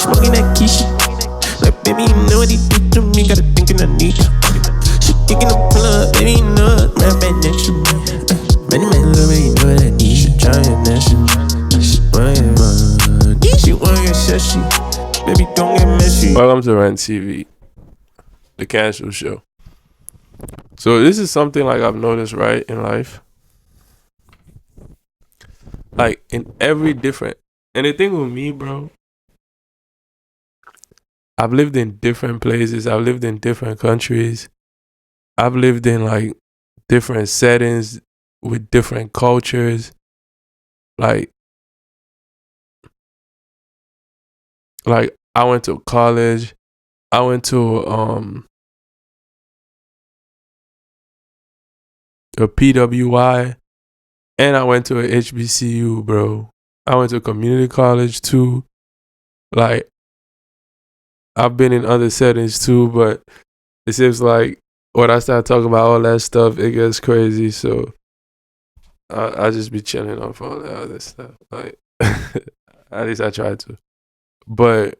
smoking that quiche. Like, baby, you know what he did to me. Gotta thinking I need you. She kicking the plug, baby, you know it. Man, back next to me. Many men love me, you know what I need. She trying that shit. She want your money. She want your session. Baby, don't get messy. Welcome to renttv, the cancel show. So this is something like I've noticed, right, in life. Like in every different, and the thing with me, bro, I've lived in different places. I've lived in different countries. I've lived in like different settings with different cultures. Like I went to college. I went to a PWI, and I went to a HBCU, bro. I went to community college too. Like, I've been in other settings too, but it seems like when I start talking about all that stuff, it gets crazy. So I just be chilling off all that other stuff. Like, at least I try to. But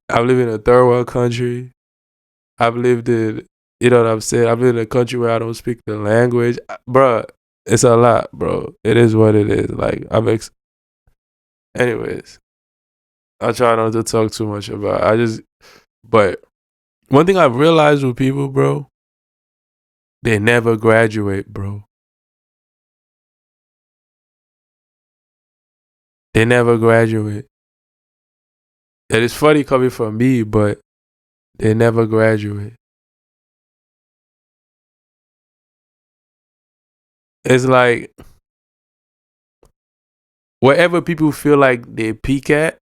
I've lived in a third world country. I've lived in, you know what I'm saying? I've lived in a country where I don't speak the language. Bruh, it's a lot, bro. It is what it is. Like, anyways, I try not to talk too much about it. But one thing I've realized with people, bro, they never graduate, bro. They never graduate. And it's funny coming from me, but they never graduate. It's like wherever people feel like they peak at,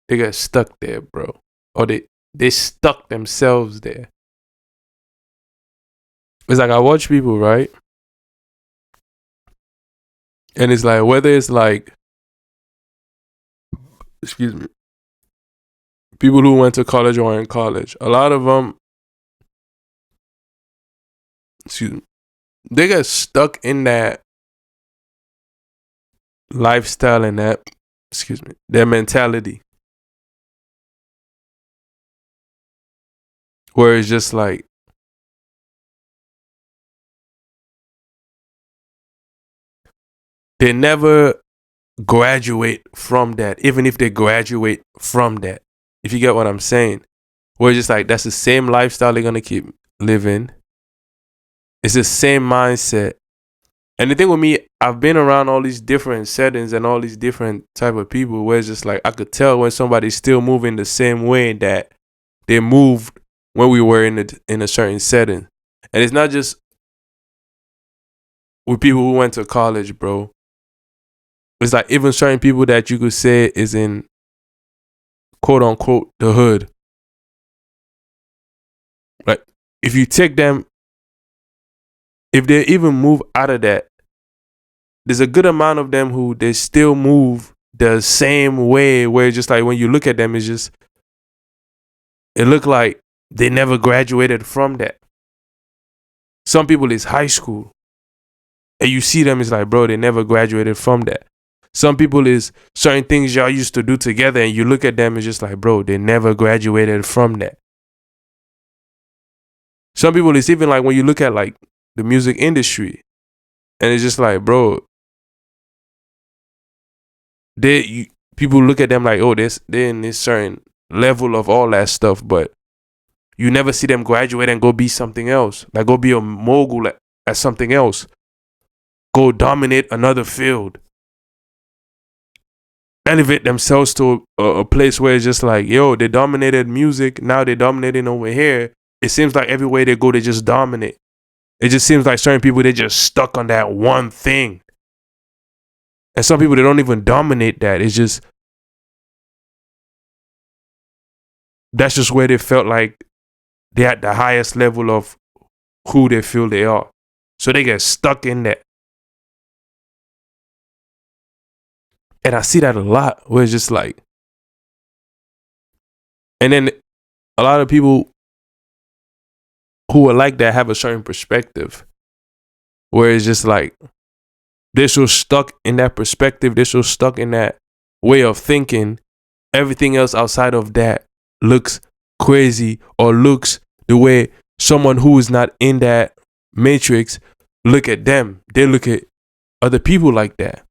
they get stuck there, bro. Or they stuck themselves there. It's like I watch people, right? And it's like whether it's like, excuse me, people who went to college or in college, a lot of them, excuse me, they get stuck in that lifestyle and that, excuse me, their mentality. Where it's just like, they never graduate from that, even if they graduate from that. If you get what I'm saying. Where it's just like, that's the same lifestyle they're going to keep living. It's the same mindset. And the thing with me, I've been around all these different settings and all these different type of people where it's just like, I could tell when somebody's still moving the same way that they moved when we were in a certain setting. And it's not just with people who went to college, bro. It's like even certain people that you could say is in quote unquote the hood. Like if you take them, if they even move out of that, there's a good amount of them who they still move the same way where it's just like when you look at them, it's just, it look like they never graduated from that. Some people is high school and you see them, it's like, bro, they never graduated from that. Some people is certain things y'all used to do together and you look at them, it's just like, bro, they never graduated from that. Some people is even like when you look at like the music industry and it's just like, bro, people look at them like, oh, they're in this certain level of all that stuff, but you never see them graduate and go be something else. Like go be a mogul at something else. Go dominate another field. Elevate themselves to a place where it's just like, yo, they dominated music. Now they're dominating over here. It seems like everywhere they go, they just dominate. It just seems like certain people, they just stuck on that one thing. And some people, they don't even dominate that. It's just, that's just where they felt like they're at the highest level of who they feel they are. So they get stuck in that. And I see that a lot where it's just like, and then a lot of people who are like that have a certain perspective where it's just like, they're so stuck in that perspective. They're so stuck in that way of thinking, everything else outside of that looks crazy or looks the way someone who is not in that matrix look at them. They look at other people like that.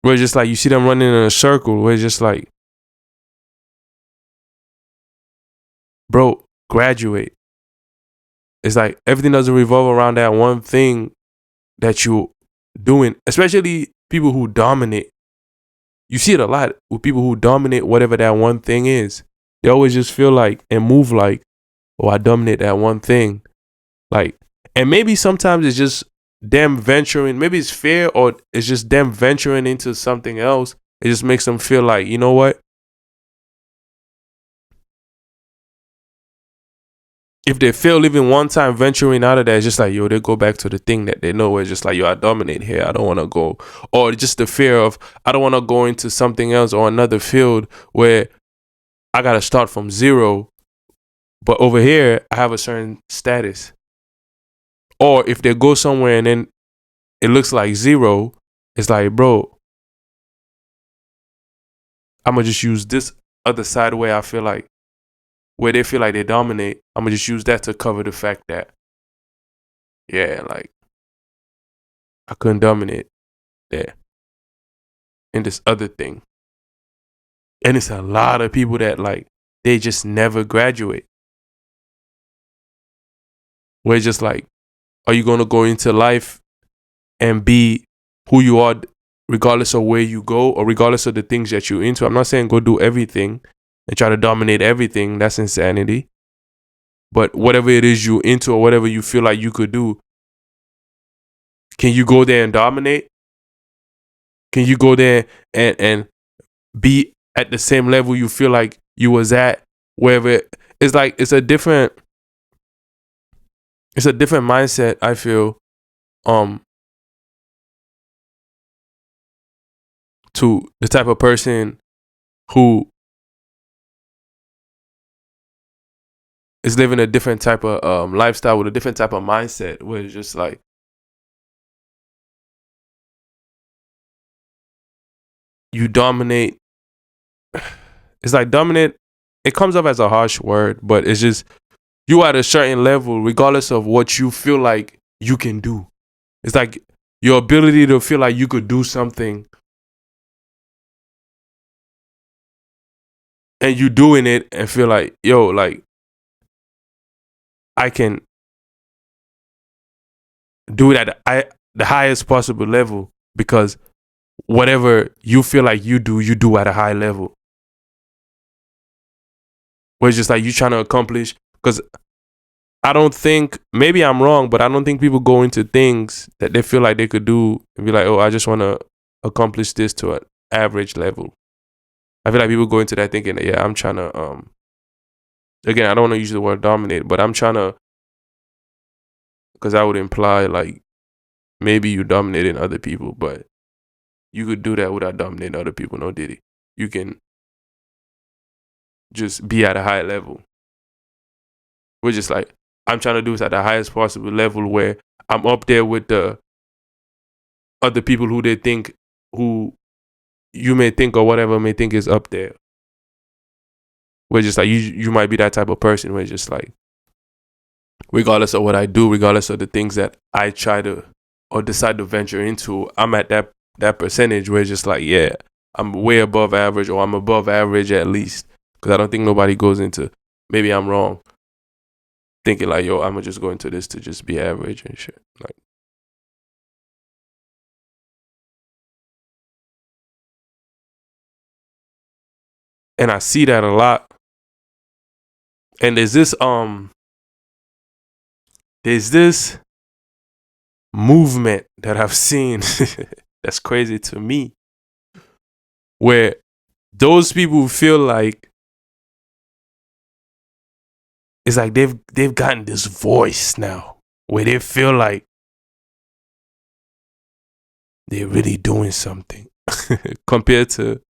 Where it's just like you see them running in a circle where it's just like, bro, graduate. It's like everything doesn't revolve around that one thing that you're doing, especially people who dominate. You see it a lot with people who dominate whatever that one thing is. They always just feel like and move like, oh, I dominate that one thing. Like, and maybe sometimes it's just them venturing, maybe it's fear or it's just them venturing into something else. It just makes them feel like, you know what? If they fail even one time venturing out of that, it's just like, yo, they go back to the thing that they know where it's just like, yo, I dominate here. I don't want to go. Or just the fear of, I don't want to go into something else or another field where I got to start from zero. But over here, I have a certain status. Or if they go somewhere and then it looks like zero, it's like, bro, I'm going to just use this other side where I feel like, where they feel like they dominate. I'm going to just use that to cover the fact that, yeah, like, I couldn't dominate there in this other thing. And it's a lot of people that, like, they just never graduate. Where it's just like, are you going to go into life and be who you are regardless of where you go or regardless of the things that you're into? I'm not saying go do everything and try to dominate everything. That's insanity. But whatever it is you're into or whatever you feel like you could do, can you go there and dominate? Can you go there and be at the same level you feel like you was at wherever it's like it's a different mindset, I feel, to the type of person who is living a different type of lifestyle with a different type of mindset where it's just like you dominate. It's like dominate, it comes up as a harsh word, but it's just you at a certain level regardless of what you feel like you can do. It's like your ability to feel like you could do something and you doing it and feel like, yo, like I can do it at the highest possible level because whatever you feel like you do at a high level. Where it's just like you trying to accomplish, because I don't think, maybe I'm wrong, but I don't think people go into things that they feel like they could do and be like, oh, I just want to accomplish this to an average level. I feel like people go into that thinking, yeah, I'm trying to, again, I don't want to use the word dominate, but I'm trying to, because that would imply like maybe you dominating other people, but you could do that without dominating other people. No, did it? You can just be at a high level. We're just like, I'm trying to do this at the highest possible level where I'm up there with the other people who they think, who you may think or whatever may think is up there. We're just like, you might be that type of person where it's just like, regardless of what I do, regardless of the things that I try to or decide to venture into, I'm at that percentage where it's just like, yeah, I'm way above average or I'm above average at least. Because I don't think nobody goes into, maybe I'm wrong, thinking like, yo, I'm going to just go into this to just be average and shit. Like, and I see that a lot. And there's this movement that I've seen that's crazy to me, where those people feel like it's like they've gotten this voice now where they feel like they're really doing something compared to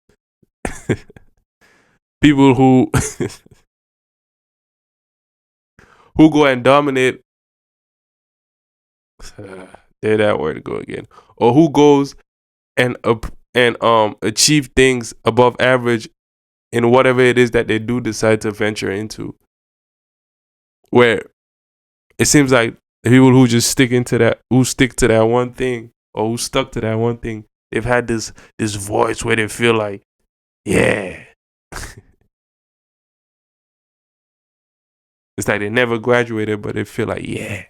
people who who go and dominate There that word go again. Or who goes and achieve things above average in whatever it is that they do decide to venture into. Where it seems like the people who just stick to that one thing, or who stuck to that one thing, they've had this voice where they feel like, yeah. It's like they never graduated, but they feel like, yeah.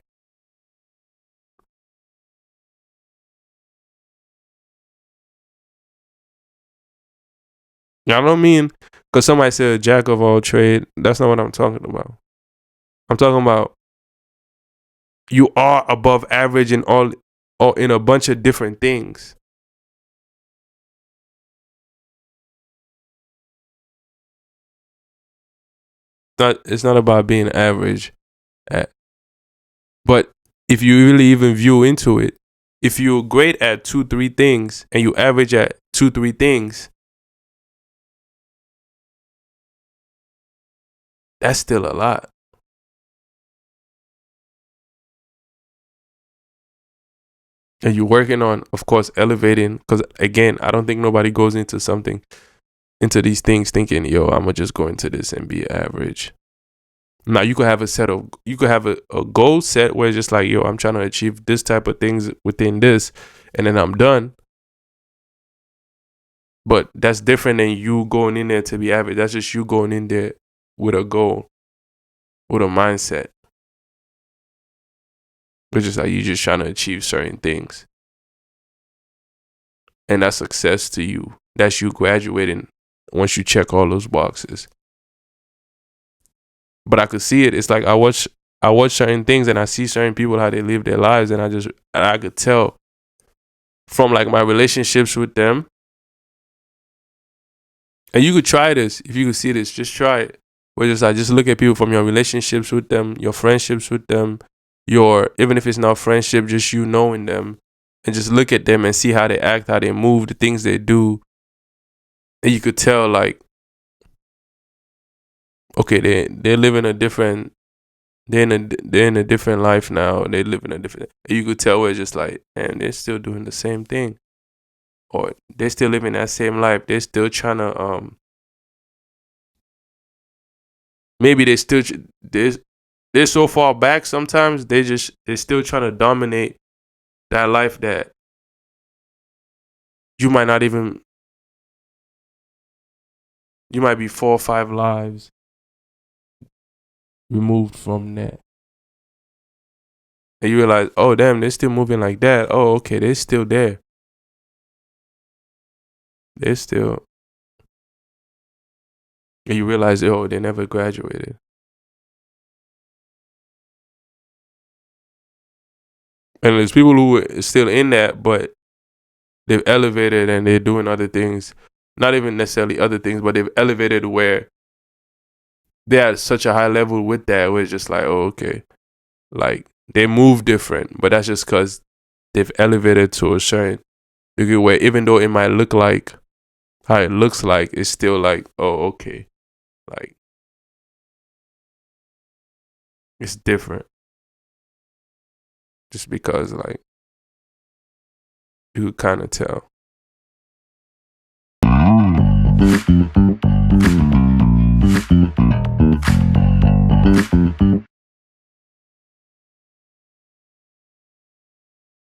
I don't mean because somebody said jack of all trade. That's not what I'm talking about. I'm talking about you are above average in all or in a bunch of different things. It's not about being average. But if you really even view into it, if you're great at 2-3 things and you average at 2-3 things, that's still a lot. And you're working on, of course, elevating. Because again, I don't think nobody goes into these things thinking, yo, I'm gonna just go into this and be average. Now you could have a goal set where it's just like, yo, I'm trying to achieve this type of things within this, and then I'm done. But that's different than you going in there to be average. That's just you going in there with a goal, with a mindset. It's just like you just trying to achieve certain things. And that's success to you. That's you graduating once you check all those boxes. But I could see it. It's like I watch certain things and I see certain people how they live their lives, and I could tell from like my relationships with them. And you could try this. If you could see this, just try it. Where just look at people from your relationships with them, your friendships with them, even if it's not friendship, just you knowing them, and just look at them and see how they act, how they move, the things they do. And you could tell like, okay, they're living a different, they're in a different life now. They live in a different. You could tell where it's just like, and they're still doing the same thing, or they're still living that same life. They're still trying to maybe they're so far back. Sometimes they're still trying to dominate that life that you might not even. You might be 4 or 5 lives removed from that. And you realize, oh, damn, they're still moving like that. Oh, okay, they're still there. They're still. And you realize, oh, they never graduated. And there's people who are still in that, but they've elevated and they're doing other things. Not even necessarily other things, but they've elevated where they're at such a high level with that, where it's just like, oh, okay. Like, they move different, but that's just because they've elevated to a certain degree where even though it might look like how it looks like, it's still like, oh, okay. Like, it's different. Just because, like, you could kind of tell.